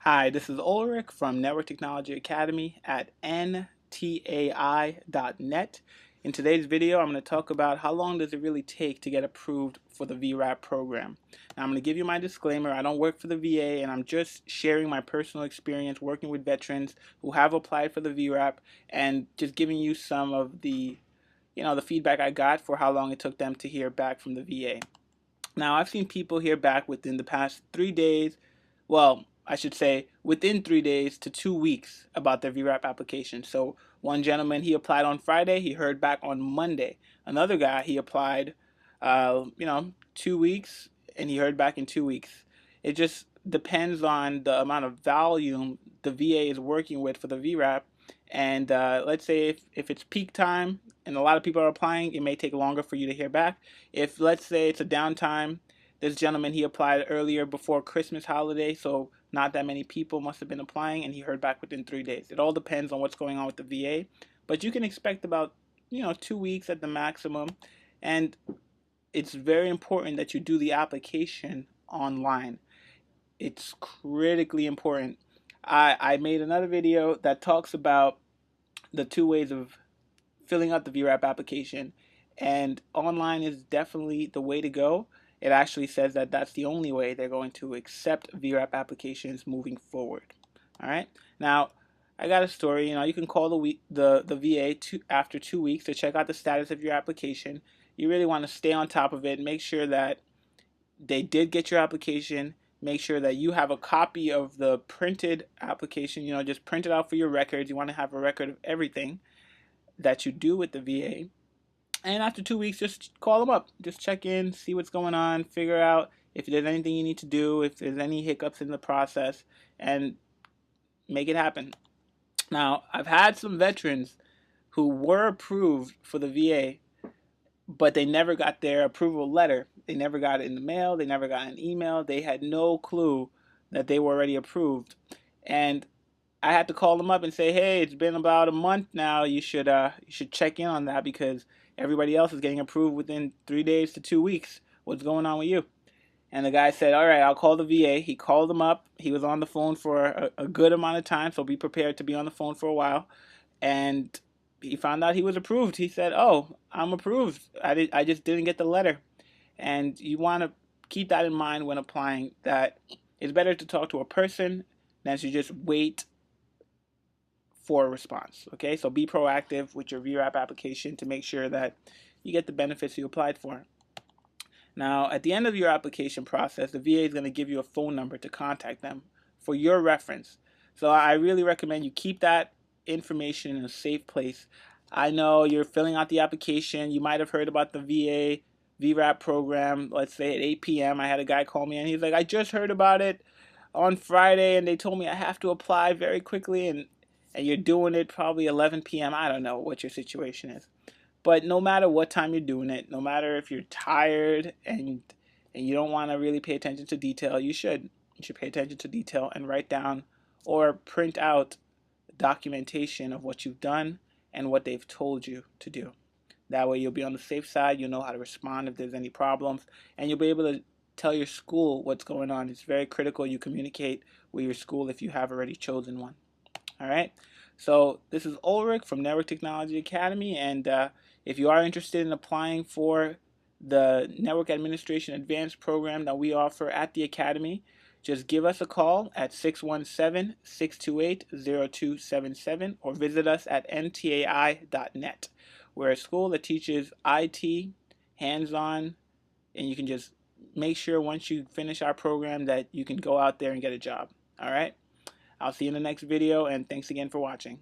Hi, this is Ulrich from Network Technology Academy at ntai.net. In today's video, I'm going to talk about how long does it really take to get approved for the VRAP program. Now, I'm going to give you my disclaimer. I don't work for the VA, and I'm just sharing my personal experience working with veterans who have applied for the VRAP and just giving you some of the feedback I got for how long it took them to hear back from the VA. Now, I've seen people hear back within the past 3 days. Well, I should say within 3 days to 2 weeks about their VRAP application. So one gentleman, he applied on Friday, he heard back on Monday. Another guy, he applied, 2 weeks, and he heard back in 2 weeks. It just depends on the amount of volume the VA is working with for the VRAP. And let's say if it's peak time and a lot of people are applying, it may take longer for you to hear back. If, let's say, it's a downtime, this gentleman, he applied earlier before Christmas holiday, so not that many people must have been applying, and he heard back within 3 days. It all depends on what's going on with the VA, but you can expect about 2 weeks at the maximum. And it's very important that you do the application online. It's critically important. I made another video that talks about the two ways of filling out the VRAP application, and online is definitely the way to go. It actually says that that's the only way they're going to accept VRAP applications moving forward. All right. Now, I got a story. You can call the VA after 2 weeks to check out the status of your application. You really want to stay on top of it. Make sure that they did get your application. Make sure that you have a copy of the printed application. Just print it out for your records. You want to have a record of everything that you do with the VA. And after 2 weeks, just call them up. Just check in, see what's going on, figure out if there's anything you need to do, if there's any hiccups in the process, and make it happen. Now, I've had some veterans who were approved for the VA, but they never got their approval letter. They never got it in the mail. They never got an email. They had no clue that they were already approved. And I had to call them up and say, hey, it's been about a month now. You should check in on that because everybody else is getting approved within 3 days to 2 weeks. What's going on with you? And the guy said, all right, I'll call the VA. He called them up. He was on the phone for a good amount of time, so be prepared to be on the phone for a while. And he found out he was approved. He said, oh, I'm approved. I just didn't get the letter. And you want to keep that in mind when applying, that it's better to talk to a person than to just wait for a response. Okay, so be proactive with your VRAP application to make sure that you get the benefits you applied for. Now, at the end of your application process, the VA is going to give you a phone number to contact them for your reference. So I really recommend you keep that information in a safe place. I know you're filling out the application. You might have heard about the VA VRAP program, let's say at 8 p.m. I had a guy call me and he's like, I just heard about it on Friday and they told me I have to apply very quickly, and you're doing it probably 11 p.m. I don't know what your situation is. But no matter what time you're doing it, no matter if you're tired and you don't want to really pay attention to detail, you should pay attention to detail and write down or print out documentation of what you've done and what they've told you to do. That way you'll be on the safe side. You'll know how to respond if there's any problems, and you'll be able to tell your school what's going on. It's very critical you communicate with your school if you have already chosen one. All right. So this is Ulrich from Network Technology Academy, and if you are interested in applying for the Network Administration Advanced program that we offer at the Academy, just give us a call at 617-628-0277 or visit us at ntai.net. We're a school that teaches IT, hands-on, and you can just make sure once you finish our program that you can go out there and get a job. All right? I'll see you in the next video, and thanks again for watching.